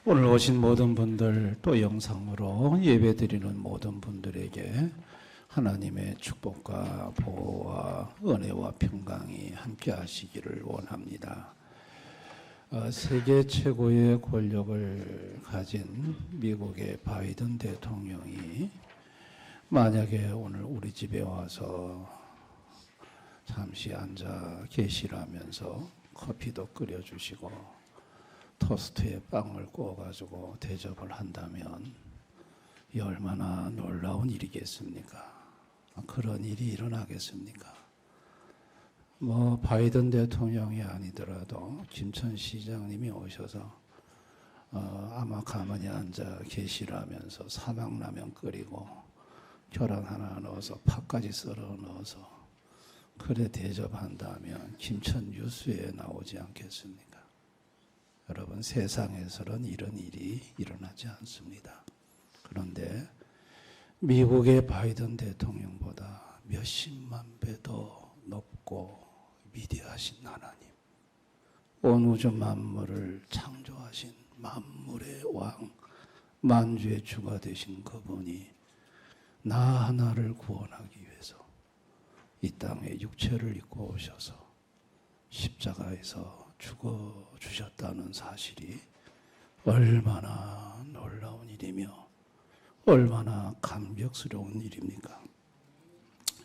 오늘 오신 모든 분들, 또 영상으로 예배드리는 모든 분들에게 하나님의 축복과 보호와 은혜와 평강이 함께 하시기를 원합니다. 세계 최고의 권력을 가진 미국의 바이든 대통령이 만약에 오늘 우리 집에 와서 잠시 앉아 계시라면서 커피도 끓여주시고 토스트에 빵을 구워가지고 대접을 한다면 이 얼마나 놀라운 일이겠습니까? 그런 일이 일어나겠습니까? 바이든 대통령이 아니더라도 김천 시장님이 오셔서 아마 가만히 앉아 계시라면서 삼양라면 끓이고 계란 하나 넣어서 팥까지 썰어 넣어서 그래 대접한다면 김천 뉴스에 나오지 않겠습니까? 여러분, 세상에서는 이런 일이 일어나지 않습니다. 그런데 미국의 바이든 대통령보다 몇십만 배 더 높고 위대하신 하나님, 온 우주 만물을 창조하신 만물의 왕, 만주의 주가 되신 그분이 나 하나를 구원하기 위해서 이 땅에 육체를 입고 오셔서 십자가에서 죽어주셨다는 사실이 얼마나 놀라운 일이며 얼마나 감격스러운 일입니까?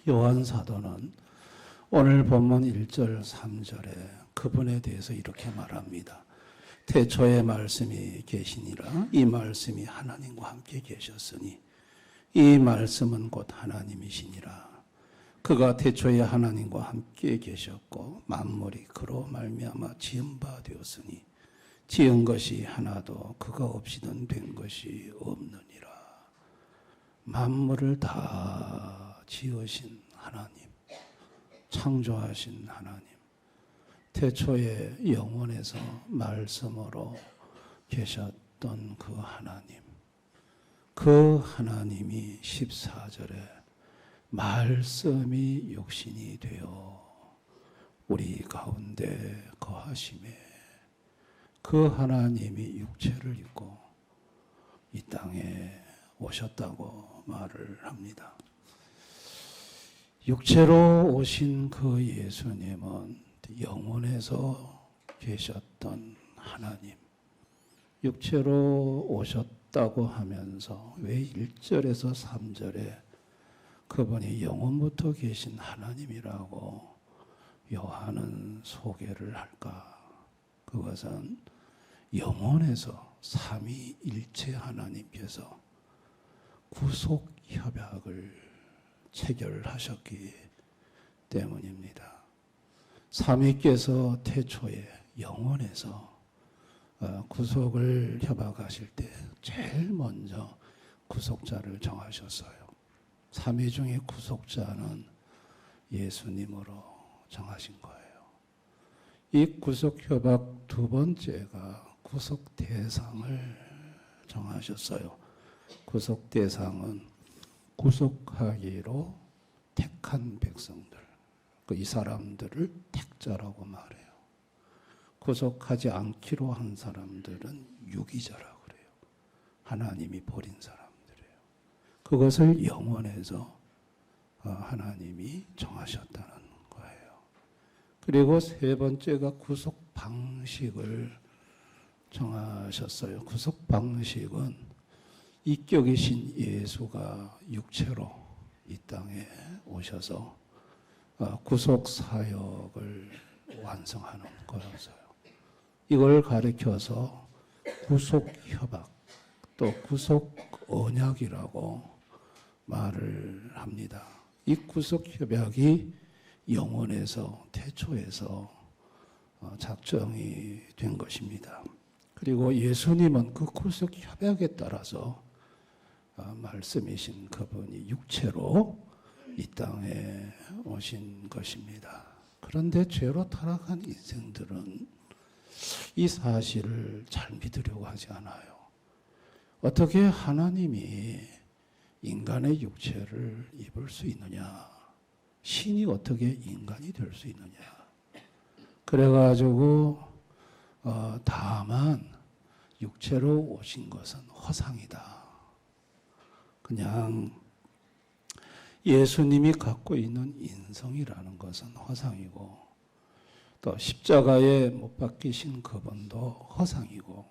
요한 사도는 오늘 본문 1절 3절에 그분에 대해서 이렇게 말합니다. 태초에 말씀이 계시니라. 이 말씀이 하나님과 함께 계셨으니 이 말씀은 곧 하나님이시니라. 그가 태초에 하나님과 함께 계셨고 만물이 그로 말미암아 지은 바 되었으니 지은 것이 하나도 그가 없이는 된 것이 없느니라. 만물을 다 지으신 하나님, 창조하신 하나님, 태초에 영원에서 말씀으로 계셨던 그 하나님, 그 하나님이 14절에 말씀이 육신이 되어 우리 가운데 거하심에 그 하나님이 육체를 입고 이 땅에 오셨다고 말을 합니다. 육체로 오신 그 예수님은 영원에서 계셨던 하나님, 육체로 오셨다고 하면서 왜 1절에서 3절에 그분이 영원부터 계신 하나님이라고 요한은 소개를 할까? 그것은 영원에서 삼위일체 하나님께서 구속 협약을 체결하셨기 때문입니다. 삼위께서 태초에 영원에서 구속을 협약하실 때 제일 먼저 구속자를 정하셨어요. 삼위 중에 구속자는 예수님으로 정하신 거예요. 이 구속협약 두 번째가 구속대상을 정하셨어요. 구속대상은 구속하기로 택한 백성들, 이 사람들을 택자라고 말해요. 구속하지 않기로 한 사람들은 유기자라고 그래요. 하나님이 버린 사람. 그것을 영원에서 하나님이 정하셨다는 거예요. 그리고 세 번째가 구속 방식을 정하셨어요. 구속 방식은 이격이신 예수가 육체로 이 땅에 오셔서 구속 사역을 완성하는 거였어요. 이걸 가리켜서 구속 협약, 또 구속 언약이라고 말을 합니다. 이 구속협약이 영원에서 태초에서 작정이 된 것입니다. 그리고 예수님은 그 구속협약에 따라서 말씀이신 그분이 육체로 이 땅에 오신 것입니다. 그런데 죄로 타락한 인생들은 이 사실을 잘 믿으려고 하지 않아요. 어떻게 하나님이 인간의 육체를 입을 수 있느냐? 신이 어떻게 인간이 될 수 있느냐? 그래가지고 다만 육체로 오신 것은 허상이다. 그냥 예수님이 갖고 있는 인성이라는 것은 허상이고, 또 십자가에 못 박히신 그분도 허상이고,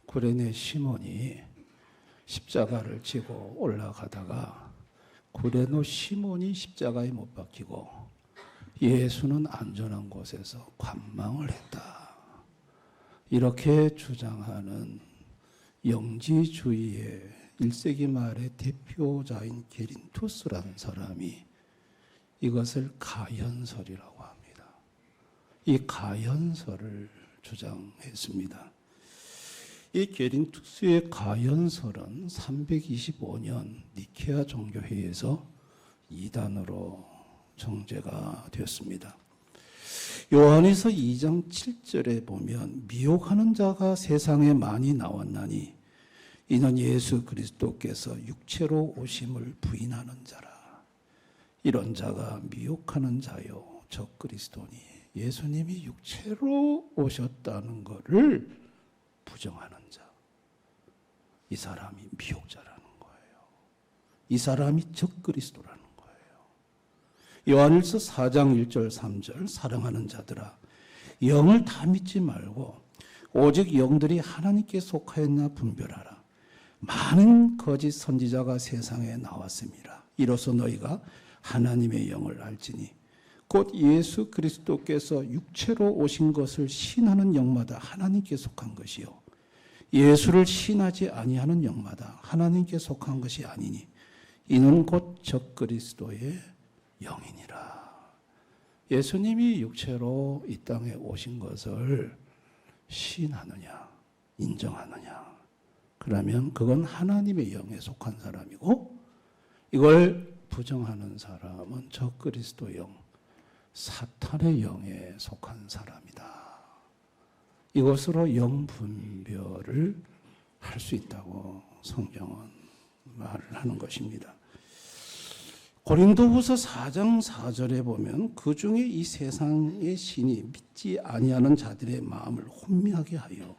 구레네 시몬이 십자가를 지고 올라가다가 구레네 시몬이 십자가에 못 박히고 예수는 안전한 곳에서 관망을 했다. 이렇게 주장하는 영지주의의 1세기 말의 대표자인 게린투스라는 사람이 이것을 가현설이라고 합니다. 이 가현설을 주장했습니다. 이 게린투스의 가현설은 325년 니케아 종교회의에서 이단으로 정죄가 되었습니다. 요한에서 2장 7절에 보면 미혹하는 자가 세상에 많이 나왔나니 이는 예수 그리스도께서 육체로 오심을 부인하는 자라. 이런 자가 미혹하는 자요 적 그리스도니, 예수님이 육체로 오셨다는 것을 부정하는 자, 이 사람이 미혹자라는 거예요. 이 사람이 적 그리스도라는 거예요. 요한일서 4장 1절 3절, 사랑하는 자들아 영을 다 믿지 말고 오직 영들이 하나님께 속하였나 분별하라. 많은 거짓 선지자가 세상에 나왔습니다. 이로써 너희가 하나님의 영을 알지니 곧 예수 그리스도께서 육체로 오신 것을 신하는 영마다 하나님께 속한 것이요 예수를 신하지 아니하는 영마다 하나님께 속한 것이 아니니 이는 곧 적 그리스도의 영이니라. 예수님이 육체로 이 땅에 오신 것을 신하느냐 인정하느냐, 그러면 그건 하나님의 영에 속한 사람이고, 이걸 부정하는 사람은 적 그리스도 영, 사탄의 영에 속한 사람이다. 이것으로 영 분별을 할 수 있다고 성경은 말을 하는 것입니다. 고린도후서 4장 4절에 보면 그 중에 이 세상의 신이 믿지 아니하는 자들의 마음을 혼미하게 하여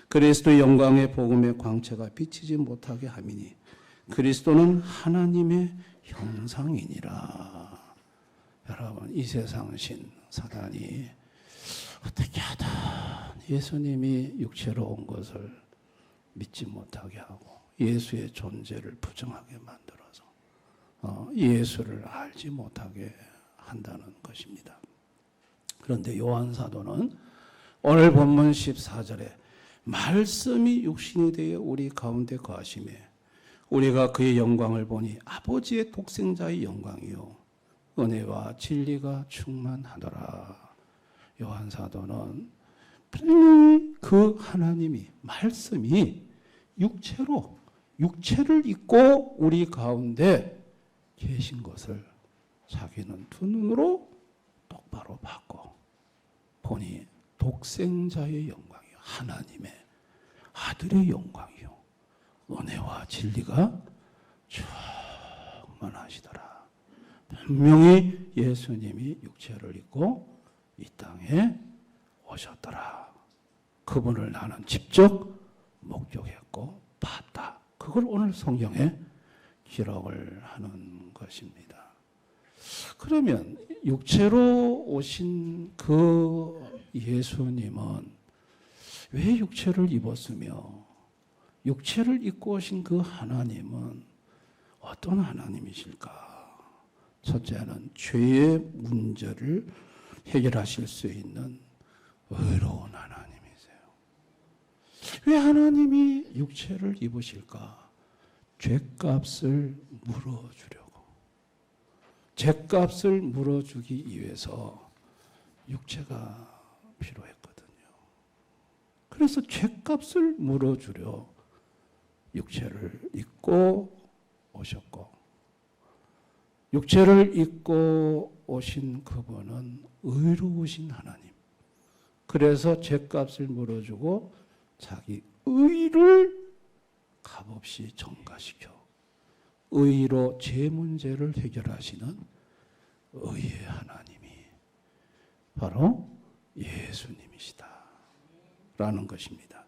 그리스도의 영광의 복음의 광채가 비치지 못하게 함이니 그리스도는 하나님의 형상이니라. 여러분, 이 세상 신 사단이 어떻게 하다 예수님이 육체로 온 것을 믿지 못하게 하고 예수의 존재를 부정하게 만들어서 예수를 알지 못하게 한다는 것입니다. 그런데 요한 사도는 오늘 본문 14절에 말씀이 육신이 되어 우리 가운데 거하심에 우리가 그의 영광을 보니 아버지의 독생자의 영광이요 은혜와 진리가 충만하더라. 요한 사도는 분명히 그 하나님이 말씀이 육체를 입고 우리 가운데 계신 것을 자기는 두 눈으로 똑바로 봤고 보니 독생자의 영광이요 하나님의 아들의 영광이요 은혜와 진리가 충만하시더라. 분명히 예수님이 육체를 입고 이 땅에 오셨더라. 그분을 나는 직접 목격했고 봤다. 그걸 오늘 성경에 기록을 하는 것입니다. 그러면 육체로 오신 그 예수님은 왜 육체를 입었으며 육체를 입고 오신 그 하나님은 어떤 하나님이실까? 첫째는 죄의 문제를 해결하실 수 있는 의로운 하나님이세요. 왜 하나님이 육체를 입으실까? 죄값을 물어주려고. 죄값을 물어주기 위해서 육체가 필요했거든요. 그래서 죄값을 물어주려 육체를 입고 오셨고, 육체를 입고 오신 그분은 의로우신 하나님. 그래서 죄값을 물어주고 자기 의를 값없이 전가시켜 의로 죄 문제를 해결하시는 의의 하나님이 바로 예수님이시다 라는 것입니다.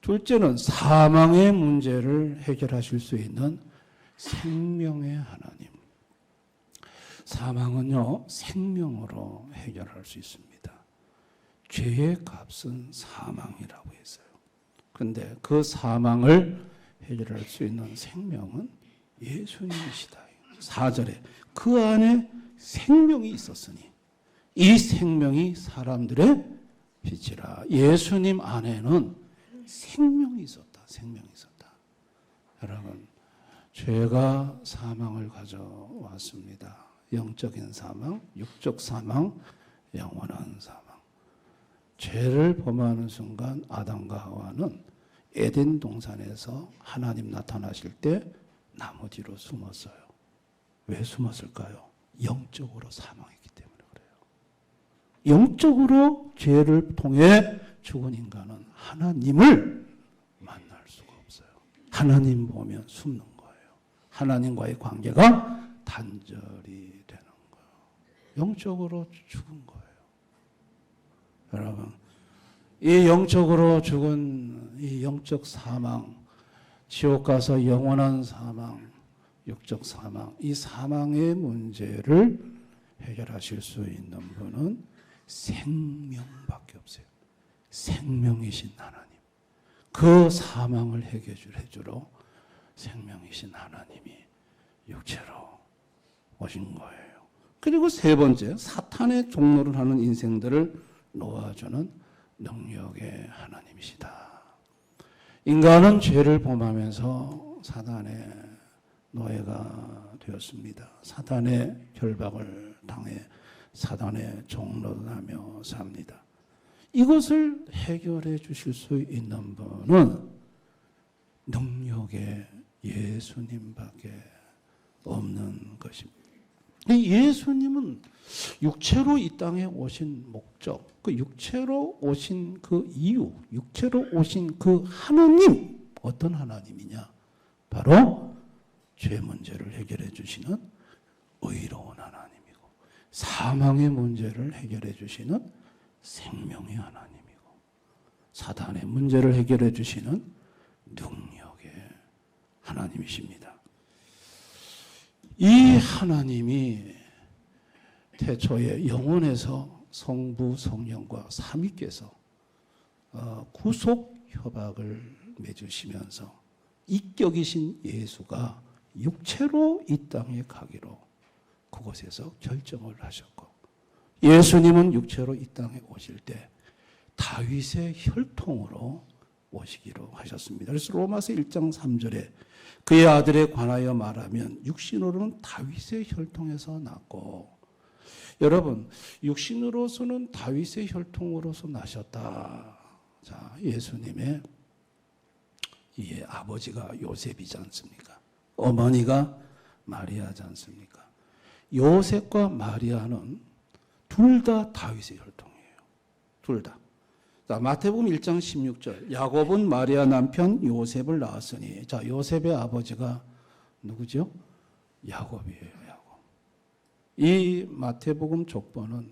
둘째는 사망의 문제를 해결하실 수 있는 생명의 하나님. 사망은요, 생명으로 해결할 수 있습니다. 죄의 값은 사망이라고 했어요. 그런데 그 사망을 해결할 수 있는 생명은 예수님이시다. 4절에 그 안에 생명이 있었으니 이 생명이 사람들의 빛이라. 예수님 안에는 생명이 있었다. 생명이 있었다. 여러분, 죄가 사망을 가져왔습니다. 영적인 사망, 육적 사망, 영원한 사망. 죄를 범하는 순간 아담과 하와는 에덴 동산에서 하나님 나타나실 때 나무 뒤로 숨었어요. 왜 숨었을까요? 영적으로 사망했기 때문에 그래요. 영적으로 죄를 통해 죽은 인간은 하나님을 만날 수가 없어요. 하나님 보면 숨는 거예요. 하나님과의 관계가 단절이 되는 거예요. 영적으로 죽은 거예요. 여러분, 이 영적으로 죽은 이 영적 사망, 지옥 가서 영원한 사망, 육적 사망, 이 사망의 문제를 해결하실 수 있는 분은 생명밖에 없어요. 생명이신 하나님. 그 사망을 해결해주러 생명이신 하나님이 육체로 오신 거예요. 그리고 세 번째, 사탄의 종로를 하는 인생들을 놓아주는 능력의 하나님이시다. 인간은 죄를 범하면서 사단의 노예가 되었습니다. 사단의 결박을 당해 사단의 종노릇하며 삽니다. 이것을 해결해 주실 수 있는 분은 능력의 예수님밖에 없는 것입니다. 예수님은 육체로 이 땅에 오신 목적, 그 육체로 오신 그 이유, 육체로 오신 그 하나님, 어떤 하나님이냐? 바로 죄 문제를 해결해 주시는 의로운 하나님이고, 사망의 문제를 해결해 주시는 생명의 하나님이고, 사단의 문제를 해결해 주시는 능력의 하나님이십니다. 이 하나님이 태초에 영원에서 성부 성령과 삼위께서 구속 협약을 맺으시면서 이격이신 예수가 육체로 이 땅에 가기로 그곳에서 결정을 하셨고, 예수님은 육체로 이 땅에 오실 때 다윗의 혈통으로 오시기로 하셨습니다. 그래서 로마서 1장 3절에 그의 아들에 관하여 말하면 육신으로는 다윗의 혈통에서 났고, 여러분, 육신으로서는 다윗의 혈통으로서 나셨다. 자, 예수님의 이 아버지가 요셉이지 않습니까? 어머니가 마리아지 않습니까? 요셉과 마리아는 둘 다 다윗의 혈통이에요. 둘 다. 자, 마태복음 1장 16절. 야곱은 마리아 남편 요셉을 낳았으니. 자, 요셉의 아버지가 누구죠? 야곱이에요. 야곱. 이 마태복음 족보는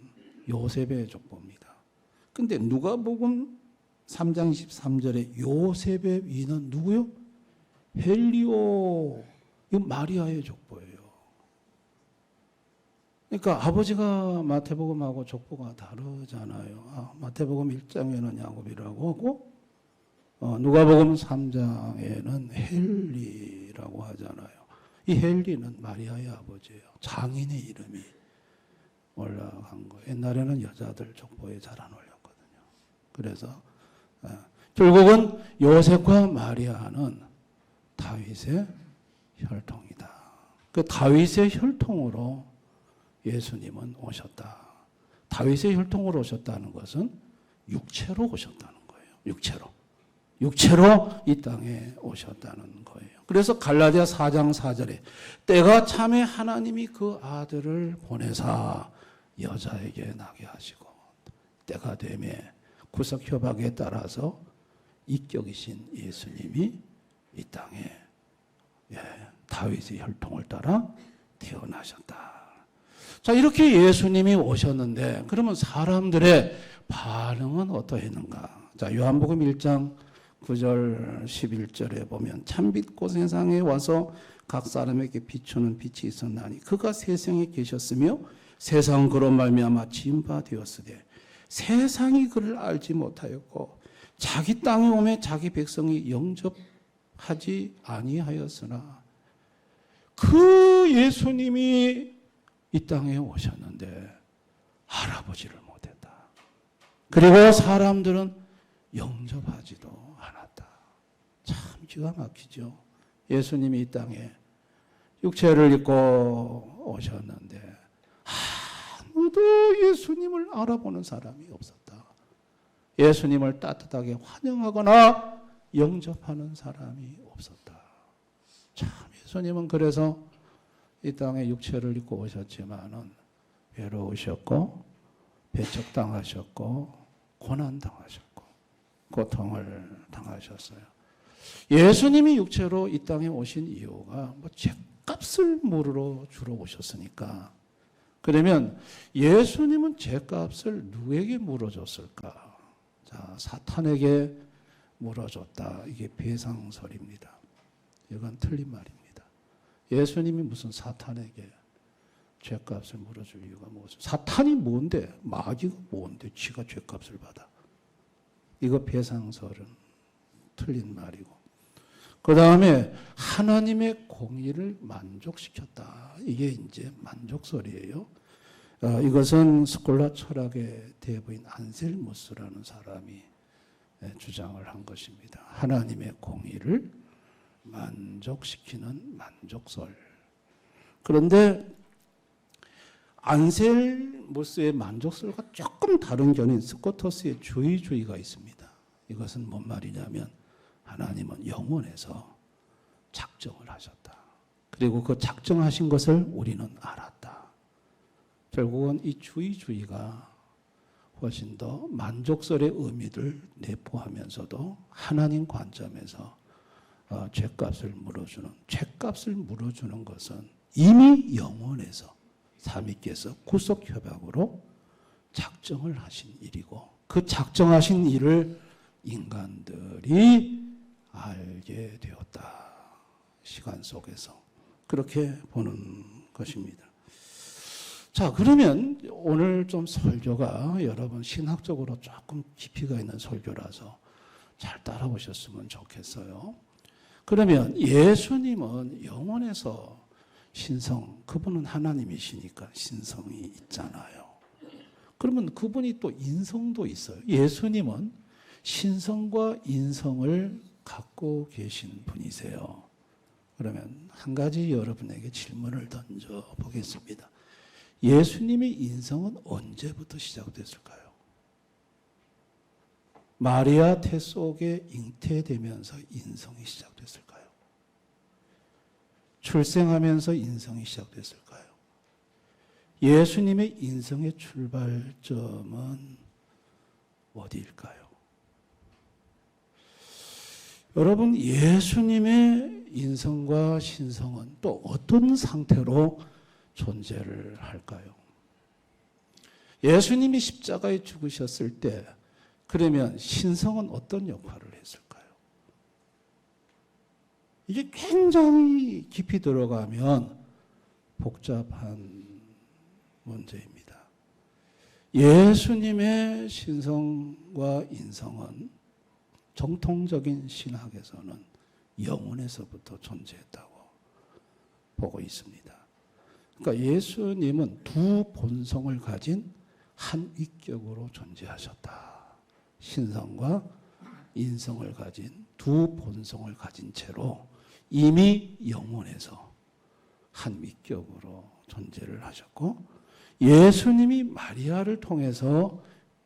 요셉의 족보입니다. 근데 누가복음 3장 23절에 요셉의 위는 누구요? 헬리오. 이거 마리아의 족보예요. 그러니까 아버지가 마태복음하고 족보가 다르잖아요. 마태복음 1장에는 야곱이라고 하고 누가복음 3장에는 헬리라고 하잖아요. 이 헬리는 마리아의 아버지예요. 장인의 이름이 올라간 거예요. 옛날에는 여자들 족보에 잘 안 올렸거든요. 그래서 결국은 요셉과 마리아는 다윗의 혈통이다. 그 다윗의 혈통으로 예수님은 오셨다. 다윗의 혈통으로 오셨다는 것은 육체로 오셨다는 거예요. 육체로 이 땅에 오셨다는 거예요. 그래서 갈라디아 4장 4절에 때가 참에 하나님이 그 아들을 보내사 여자에게 나게 하시고 때가 되매 구속 협약에 따라서 이격이신 예수님이 이 땅에 다윗의 혈통을 따라 태어나셨다. 자, 이렇게 예수님이 오셨는데 그러면 사람들의 반응은 어떠했는가? 자, 요한복음 1장 9절 11절에 보면 참빛고 세상에 와서 각 사람에게 비추는 빛이 있었나니 그가 세상에 계셨으며 세상은 그로 말미암아 지은 바 되었으되 세상이 그를 알지 못하였고 자기 땅에 오매 자기 백성이 영접하지 아니하였으나 그 예수님이 이 땅에 오셨는데 알아보지를 못했다. 그리고 사람들은 영접하지도 않았다. 참 기가 막히죠. 예수님이 이 땅에 육체를 입고 오셨는데 아무도 예수님을 알아보는 사람이 없었다. 예수님을 따뜻하게 환영하거나 영접하는 사람이 없었다. 참 예수님은 그래서 이 땅에 육체를 입고 오셨지만은 외로우셨고 배척당하셨고 고난당하셨고 고통을 당하셨어요. 예수님이 육체로 이 땅에 오신 이유가 죗값을 물으러 주러 오셨으니까. 그러면 예수님은 죗값을 누구에게 물어줬을까? 자, 사탄에게 물어줬다. 이게 배상설입니다. 이건 틀린 말입니다. 예수님이 무슨 사탄에게 죗값을 물어줄 이유가 무엇이죠? 사탄이 뭔데? 마귀가 뭔데? 지가 죗값을 받아. 이거 배상설은 틀린 말이고. 그 다음에 하나님의 공의를 만족시켰다. 이게 이제 만족설이에요. 이것은 스콜라 철학의 대부인 안셀무스라는 사람이 주장을 한 것입니다. 하나님의 공의를 만족시키는 만족설. 그런데 안셀무스의 만족설과 조금 다른 견인 스코터스의 주의주의가 있습니다. 이것은 뭔 말이냐면 하나님은 영원에서 작정을 하셨다. 그리고 그 작정하신 것을 우리는 알았다. 결국은 이 주의주의가 훨씬 더 만족설의 의미를 내포하면서도 하나님 관점에서 죗값을 물어주는 것은 이미 영원에서 삼위께서 구속협약으로 작정을 하신 일이고 그 작정하신 일을 인간들이 알게 되었다. 시간 속에서 그렇게 보는 것입니다. 자, 그러면 오늘 좀 설교가 여러분 신학적으로 조금 깊이가 있는 설교라서 잘 따라오셨으면 좋겠어요. 그러면 예수님은 영원에서 신성, 그분은 하나님이시니까 신성이 있잖아요. 그러면 그분이 또 인성도 있어요. 예수님은 신성과 인성을 갖고 계신 분이세요. 그러면 한 가지 여러분에게 질문을 던져 보겠습니다. 예수님의 인성은 언제부터 시작됐을까요? 마리아 태 속에 잉태되면서 인성이 시작됐을까요? 출생하면서 인성이 시작됐을까요? 예수님의 인성의 출발점은 어디일까요? 여러분, 예수님의 인성과 신성은 또 어떤 상태로 존재를 할까요? 예수님이 십자가에 죽으셨을 때 그러면 신성은 어떤 역할을 했을까요? 이게 굉장히 깊이 들어가면 복잡한 문제입니다. 예수님의 신성과 인성은 정통적인 신학에서는 영원에서부터 존재했다고 보고 있습니다. 그러니까 예수님은 두 본성을 가진 한 위격으로 존재하셨다. 신성과 인성을 가진 두 본성을 가진 채로 이미 영원에서 한 위격으로 존재를 하셨고 예수님이 마리아를 통해서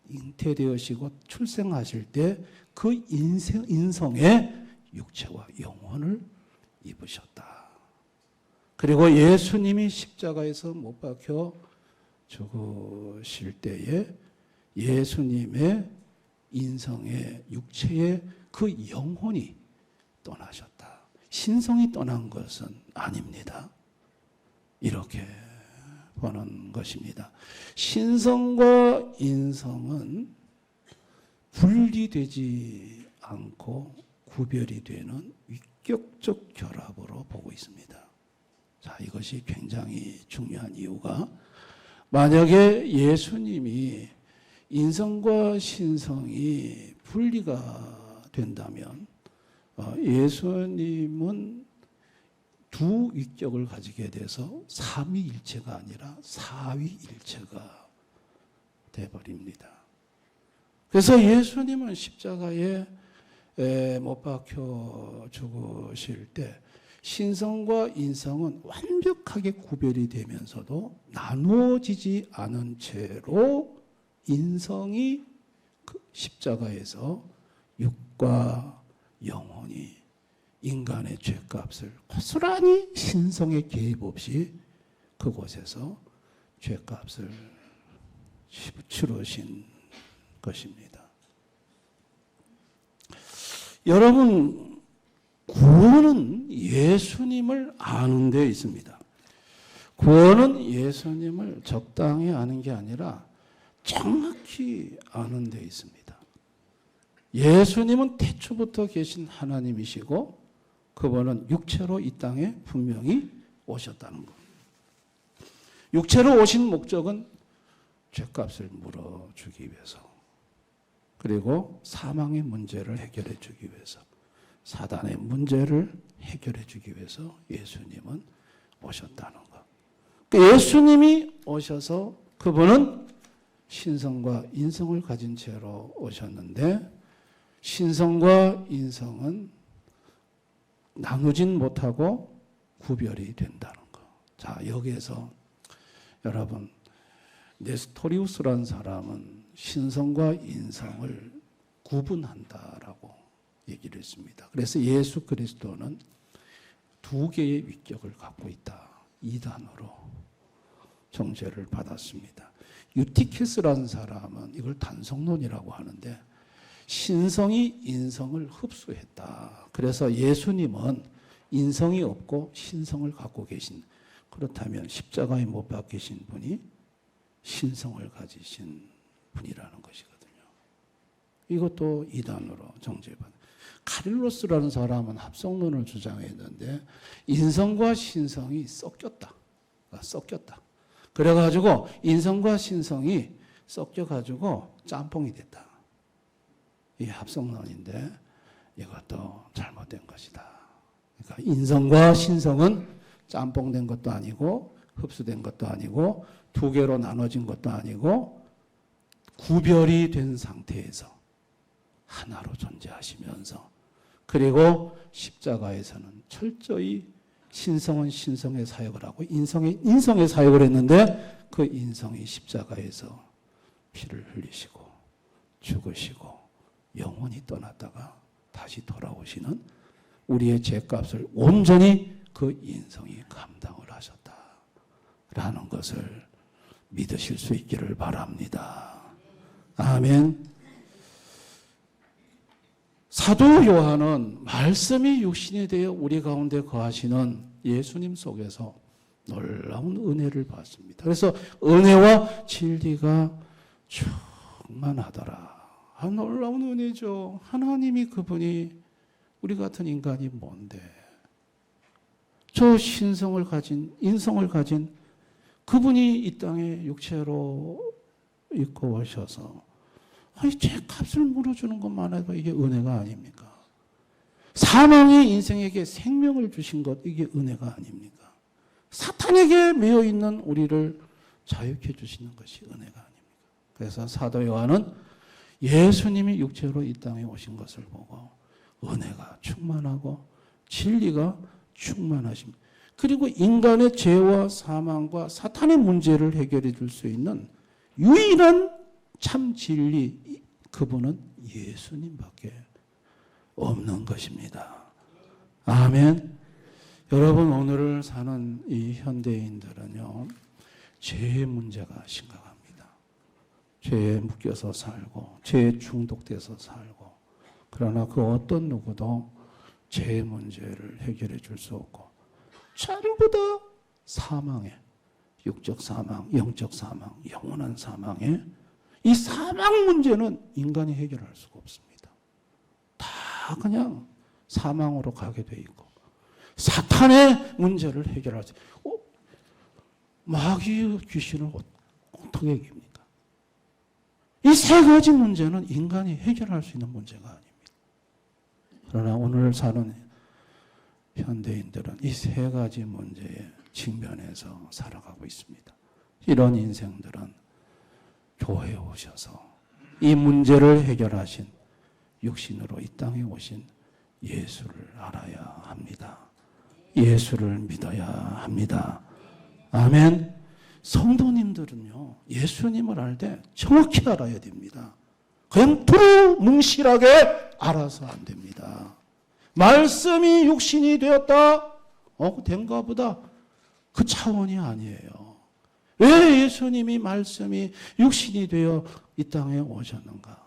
잉태되으시고 출생하실 때 그 인성의 육체와 영혼을 입으셨다. 그리고 예수님이 십자가에서 못 박혀 죽으실 때에 예수님의 인성의 육체의 그 영혼이 떠나셨다. 신성이 떠난 것은 아닙니다. 이렇게 보는 것입니다. 신성과 인성은 분리되지 않고 구별이 되는 위격적 결합으로 보고 있습니다. 자, 이것이 굉장히 중요한 이유가, 만약에 예수님이 인성과 신성이 분리가 된다면 예수님은 두 위격을 가지게 돼서 삼위일체가 아니라 사위일체가 되어버립니다. 그래서 예수님은 십자가에 못 박혀 죽으실 때 신성과 인성은 완벽하게 구별이 되면서도 나누어지지 않은 채로 인성이 그 십자가에서 육과 영혼이 인간의 죄값을 고스란히 신성의 개입 없이 그곳에서 죄값을 치르신 것입니다. 여러분, 구원은 예수님을 아는 데 있습니다. 구원은 예수님을 적당히 아는 게 아니라 정확히 아는 데 있습니다. 예수님은 태초부터 계신 하나님이시고 그분은 육체로 이 땅에 분명히 오셨다는 겁니다. 육체로 오신 목적은 죄값을 물어주기 위해서, 그리고 사망의 문제를 해결해 주기 위해서, 사단의 문제를 해결해 주기 위해서 예수님은 오셨다는 것. 예수님이 오셔서 그분은 신성과 인성을 가진 채로 오셨는데, 신성과 인성은 나누진 못하고 구별이 된다는 것. 자, 여기에서 여러분, 네스토리우스라는 사람은 신성과 인성을 구분한다라고 얘기를 했습니다. 그래서 예수 그리스도는 두 개의 위격을 갖고 있다, 이단으로 정죄를 받았습니다. 유티케스라는 사람은 이걸 단성론이라고 하는데, 신성이 인성을 흡수했다. 그래서 예수님은 인성이 없고 신성을 갖고 계신, 그렇다면 십자가에 못 박히신 분이 신성을 가지신 분이라는 것이거든요. 이것도 이단으로 정죄받은. 카릴로스라는 사람은 합성론을 주장했는데 인성과 신성이 섞였다. 그래가지고 인성과 신성이 섞여가지고 짬뽕이 됐다. 이 합성론인데 이것도 잘못된 것이다. 그러니까 인성과 신성은 짬뽕된 것도 아니고 흡수된 것도 아니고 두 개로 나눠진 것도 아니고 구별이 된 상태에서 하나로 존재하시면서, 그리고 십자가에서는 철저히 신성은 신성의 사역을 하고 인성은 인성의 사역을 했는데, 그 인성이 십자가에서 피를 흘리시고 죽으시고 영원히 떠났다가 다시 돌아오시는 우리의 죄값을 온전히 그 인성이 감당을 하셨다라는 것을 믿으실 수 있기를 바랍니다. 아멘. 사도 요한은 말씀이 육신이 되어 우리 가운데 거하시는 예수님 속에서 놀라운 은혜를 받습니다. 그래서 은혜와 진리가 충만하더라. 놀라운 은혜죠. 하나님이, 그분이 우리 같은 인간이 뭔데, 저 신성을 가진, 인성을 가진 그분이 이 땅에 육체로 입고 오셔서 죄값을 물어주는 것만 해도 이게 은혜가 아닙니까? 사망의 인생에게 생명을 주신 것, 이게 은혜가 아닙니까? 사탄에게 매여 있는 우리를 자유케 주시는 것이 은혜가 아닙니까? 그래서 사도 요한은 예수님이 육체로 이 땅에 오신 것을 보고 은혜가 충만하고 진리가 충만하십니다. 그리고 인간의 죄와 사망과 사탄의 문제를 해결해 줄 수 있는 유일한 참 진리, 그분은 예수님밖에 없는 것입니다. 아멘. 여러분, 오늘을 사는 이 현대인들은요, 죄의 문제가 심각합니다. 죄에 묶여서 살고 죄에 중독돼서 살고, 그러나 그 어떤 누구도 죄의 문제를 해결해 줄 수 없고 전부 다 사망에, 육적 사망, 영적 사망, 영원한 사망에, 이 사망 문제는 인간이 해결할 수가 없습니다. 다 그냥 사망으로 가게 돼 있고, 사탄의 문제를 해결할 수, 마귀의 귀신을 어떻게 이깁니까? 이 세 가지 문제는 인간이 해결할 수 있는 문제가 아닙니다. 그러나 오늘 사는 현대인들은 이 세 가지 문제에 직면해서 살아가고 있습니다. 이런 인생들은 교회에 오셔서 이 문제를 해결하신, 육신으로 이 땅에 오신 예수를 알아야 합니다. 예수를 믿어야 합니다. 아멘. 성도님들은요, 예수님을 알 때 정확히 알아야 됩니다. 그냥 두루뭉실하게 알아서 안 됩니다. 말씀이 육신이 되었다, 된가 보다, 그 차원이 아니에요. 왜 예수님이 말씀이 육신이 되어 이 땅에 오셨는가?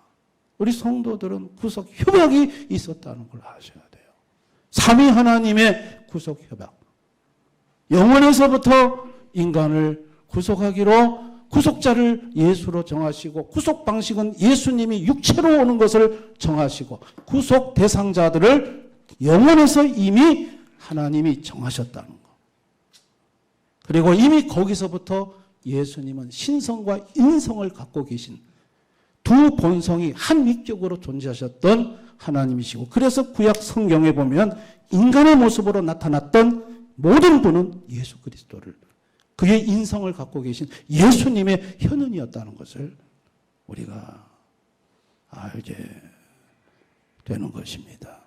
우리 성도들은 구속 협약이 있었다는 걸 아셔야 돼요. 삼위 하나님의 구속 협약. 영원에서부터 인간을 구속하기로 구속자를 예수로 정하시고, 구속 방식은 예수님이 육체로 오는 것을 정하시고, 구속 대상자들을 영원에서 이미 하나님이 정하셨다는 것. 그리고 이미 거기서부터 예수님은 신성과 인성을 갖고 계신 두 본성이 한 위격으로 존재하셨던 하나님이시고, 그래서 구약 성경에 보면 인간의 모습으로 나타났던 모든 분은 예수 그리스도를, 그의 인성을 갖고 계신 예수님의 현은이었다는 것을 우리가 알게 되는 것입니다.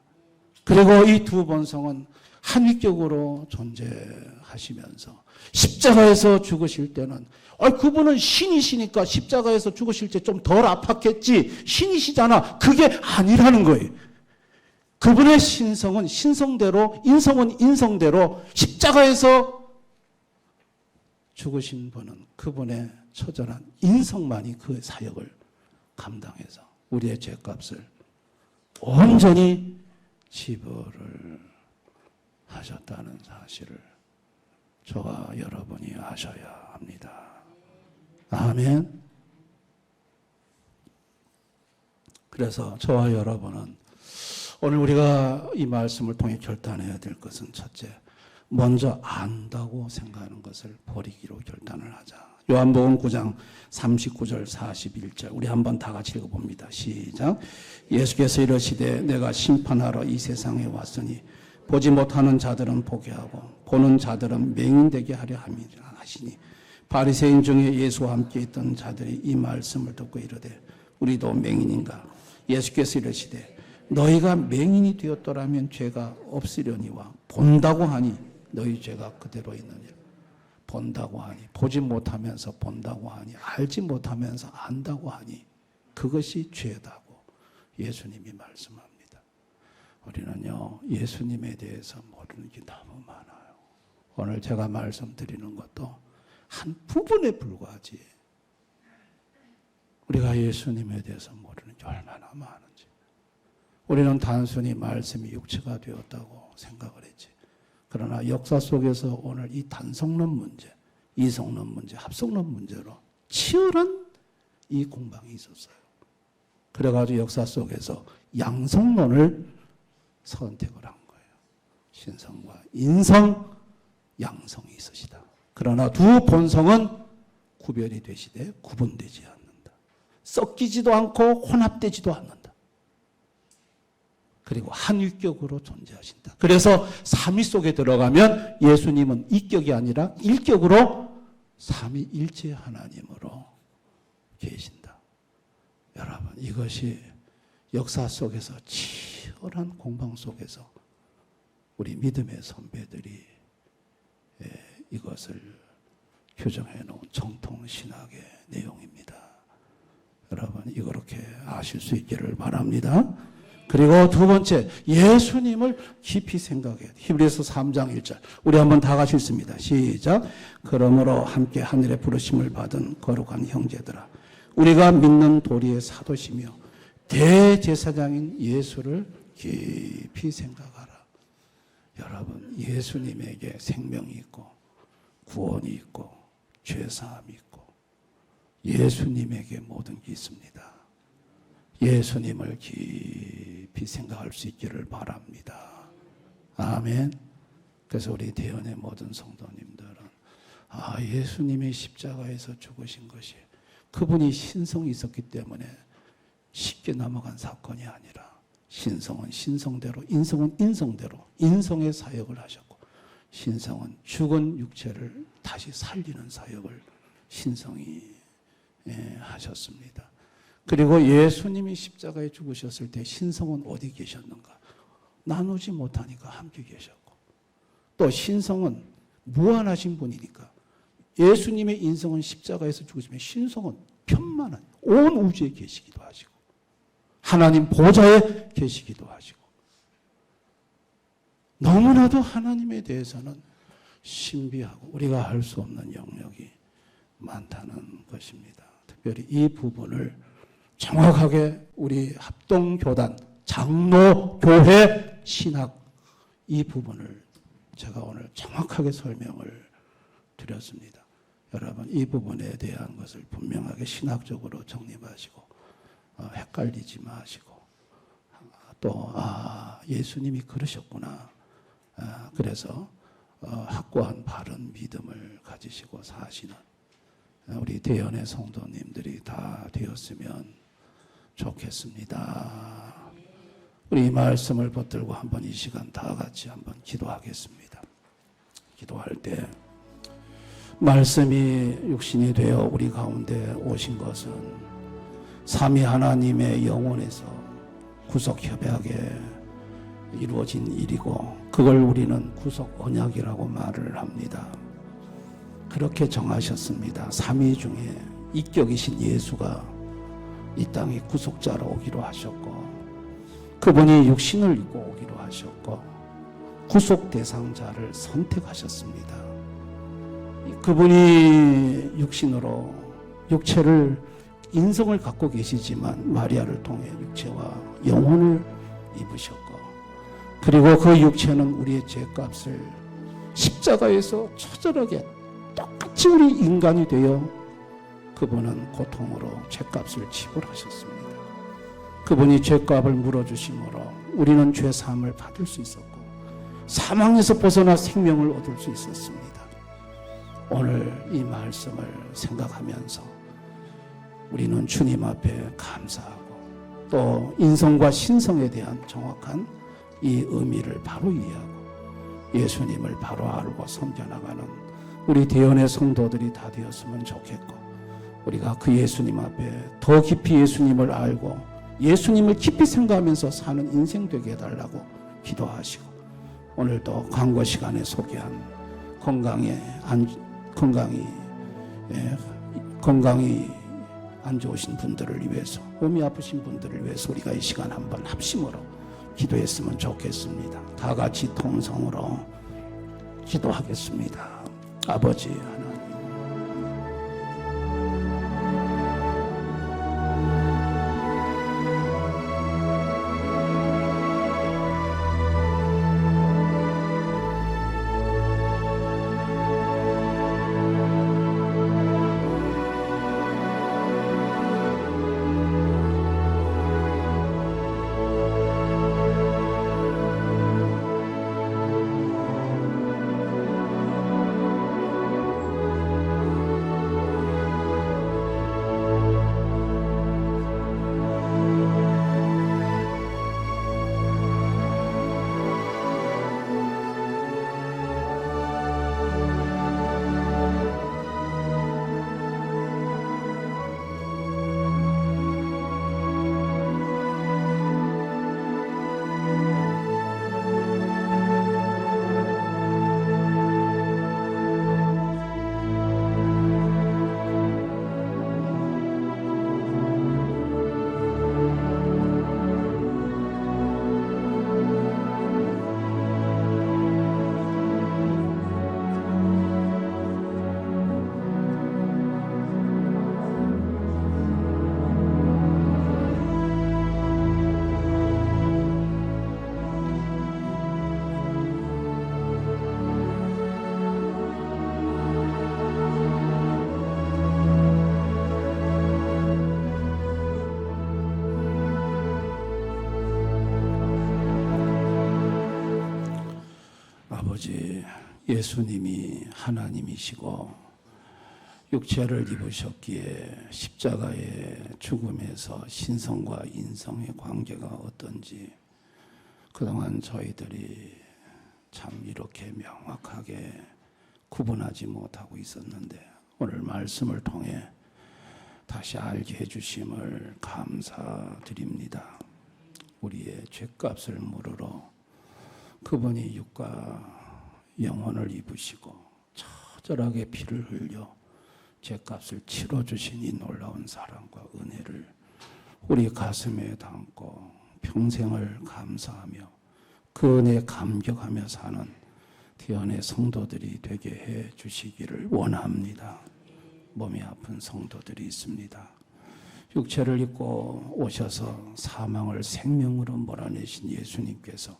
그리고 이 두 본성은 한 위격으로 존재하시면서 십자가에서 죽으실 때는, 그분은 신이시니까 십자가에서 죽으실 때 좀 덜 아팠겠지, 신이시잖아, 그게 아니라는 거예요. 그분의 신성은 신성대로, 인성은 인성대로, 십자가에서 죽으신 분은 그분의 처절한 인성만이 그 사역을 감당해서 우리의 죄값을 온전히 지불을 하셨다는 사실을 저와 여러분이 아셔야 합니다. 아멘. 그래서 저와 여러분은 오늘 우리가 이 말씀을 통해 결단해야 될 것은, 첫째, 먼저 안다고 생각하는 것을 버리기로 결단을 하자. 요한복음 9장 39절 41절 우리 한번 다 같이 읽어봅니다. 시작. 예수께서 이르시되 내가 심판하러 이 세상에 왔으니 보지 못하는 자들은 보게 하고 보는 자들은 맹인되게 하려 하시니, 바리새인 중에 예수와 함께 있던 자들이 이 말씀을 듣고 이르되 우리도 맹인인가? 예수께서 이르시되 너희가 맹인이 되었더라면 죄가 없으려니와 본다고 하니 너희 죄가 그대로 있느니라. 본다고 하니, 보지 못하면서 본다고 하니, 알지 못하면서 안다고 하니 그것이 죄다고 예수님이 말씀합니다. 우리는요, 예수님에 대해서 모르는 게 너무 많아요. 오늘 제가 말씀드리는 것도 한 부분에 불과하지, 우리가 예수님에 대해서 모르는 게 얼마나 많은지. 우리는 단순히 말씀이 육체가 되었다고 생각을 했지. 그러나 역사 속에서 오늘 이 단성론 문제, 이성론 문제, 합성론 문제로 치열한 이 공방이 있었어요. 그래가지고 역사 속에서 양성론을 선택을 한 거예요. 신성과 인성, 양성이 있으시다. 그러나 두 본성은 구별이 되시되 구분되지 않는다. 섞이지도 않고 혼합되지도 않는다. 그리고 한 위격으로 존재하신다. 그래서 삼위 속에 들어가면 예수님은 이격이 아니라 일격으로 삼위일체 하나님으로 계신다. 여러분, 이것이 역사 속에서 치열한 공방 속에서 우리 믿음의 선배들이 이것을 규정해 놓은 정통신학의 내용입니다. 여러분, 이렇게 아실 수 있기를 바랍니다. 그리고 두 번째, 예수님을 깊이 생각해야 돼. 히브리서 3장 1절 우리 한번 다 같이 읽습니다. 시작. 그러므로 함께 하늘의 부르심을 받은 거룩한 형제들아, 우리가 믿는 도리의 사도시며 대제사장인 예수를 깊이 생각하라. 여러분, 예수님에게 생명이 있고 구원이 있고 죄사함이 있고 예수님에게 모든 게 있습니다. 예수님을 깊이 생각할 수 있기를 바랍니다. 아멘. 그래서 우리 대원의 모든 성도님들은 예수님이 십자가에서 죽으신 것이 그분이 신성이 있었기 때문에 쉽게 넘어간 사건이 아니라 신성은 신성대로, 인성은 인성대로 인성의 사역을 하셨고 신성은 죽은 육체를 다시 살리는 사역을 신성이 하셨습니다. 그리고 예수님이 십자가에 죽으셨을 때 신성은 어디 계셨는가? 나누지 못하니까 함께 계셨고 또 신성은 무한하신 분이니까 예수님의 인성은 십자가에서 죽으시면 신성은 편만한 온 우주에 계시기도 하시고 하나님 보좌에 계시기도 하시고 너무나도 하나님에 대해서는 신비하고 우리가 할 수 없는 영역이 많다는 것입니다. 특별히 이 부분을 정확하게 우리 합동교단, 장로교회 신학 이 부분을 제가 오늘 정확하게 설명을 드렸습니다. 여러분 이 부분에 대한 것을 분명하게 신학적으로 정립하시고 헷갈리지 마시고 또 예수님이 그러셨구나. 그래서 확고한 바른 믿음을 가지시고 사시는 우리 대연의 성도님들이 다 되었으면 좋겠습니다. 우리 이 말씀을 붙들고 한번 이 시간 다 같이 한번 기도하겠습니다. 기도할 때 말씀이 육신이 되어 우리 가운데 오신 것은 삼위 하나님의 영혼에서 구속 협약에 이루어진 일이고 그걸 우리는 구속 언약이라고 말을 합니다. 그렇게 정하셨습니다. 삼위 중에 이격이신 예수가 이 땅에 구속자로 오기로 하셨고 그분이 육신을 입고 오기로 하셨고 구속 대상자를 선택하셨습니다. 그분이 육신으로 육체를 인성을 갖고 계시지만 마리아를 통해 육체와 영혼을 입으셨고 그리고 그 육체는 우리의 죄값을 십자가에서 처절하게 똑같이 우리 인간이 되어 그분은 고통으로 죄값을 지불하셨습니다. 그분이 죄값을 물어주심으로 우리는 죄사함을 받을 수 있었고 사망에서 벗어나 생명을 얻을 수 있었습니다. 오늘 이 말씀을 생각하면서 우리는 주님 앞에 감사하고 또 인성과 신성에 대한 정확한 이 의미를 바로 이해하고 예수님을 바로 알고 섬겨나가는 우리 대연의 성도들이 다 되었으면 좋겠고 우리가 그 예수님 앞에 더 깊이 예수님을 알고 예수님을 깊이 생각하면서 사는 인생 되게 해달라고 기도하시고 오늘도 광고 시간에 소개한 건강이 안 좋으신 분들을 위해서 몸이 아프신 분들을 위해서 우리가 이 시간 한번 합심으로 기도했으면 좋겠습니다. 다 같이 통성으로 기도하겠습니다. 아버지 하나님 예수님이 하나님이시고 육체를 입으셨기에 십자가의 죽음에서 신성과 인성의 관계가 어떤지 그동안 저희들이 참 이렇게 명확하게 구분하지 못하고 있었는데 오늘 말씀을 통해 다시 알게 해주심을 감사드립니다. 우리의 죄값을 물으러 그분이 육과 영혼을 입으시고 처절하게 피를 흘려 죄값을 치러주신 이 놀라운 사랑과 은혜를 우리 가슴에 담고 평생을 감사하며 그 은혜에 감격하며 사는 대언의 성도들이 되게 해 주시기를 원합니다. 몸이 아픈 성도들이 있습니다. 육체를 입고 오셔서 사망을 생명으로 몰아내신 예수님께서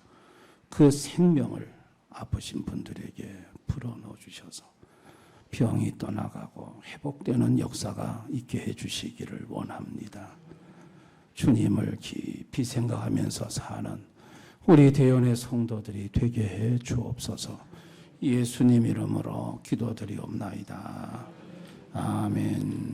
그 생명을 아프신 분들에게 불어넣어 주셔서 병이 떠나가고 회복되는 역사가 있게 해주시기를 원합니다. 주님을 깊이 생각하면서 사는 우리 대연의 성도들이 되게 해 주옵소서. 예수님 이름으로 기도드리옵나이다. 아멘.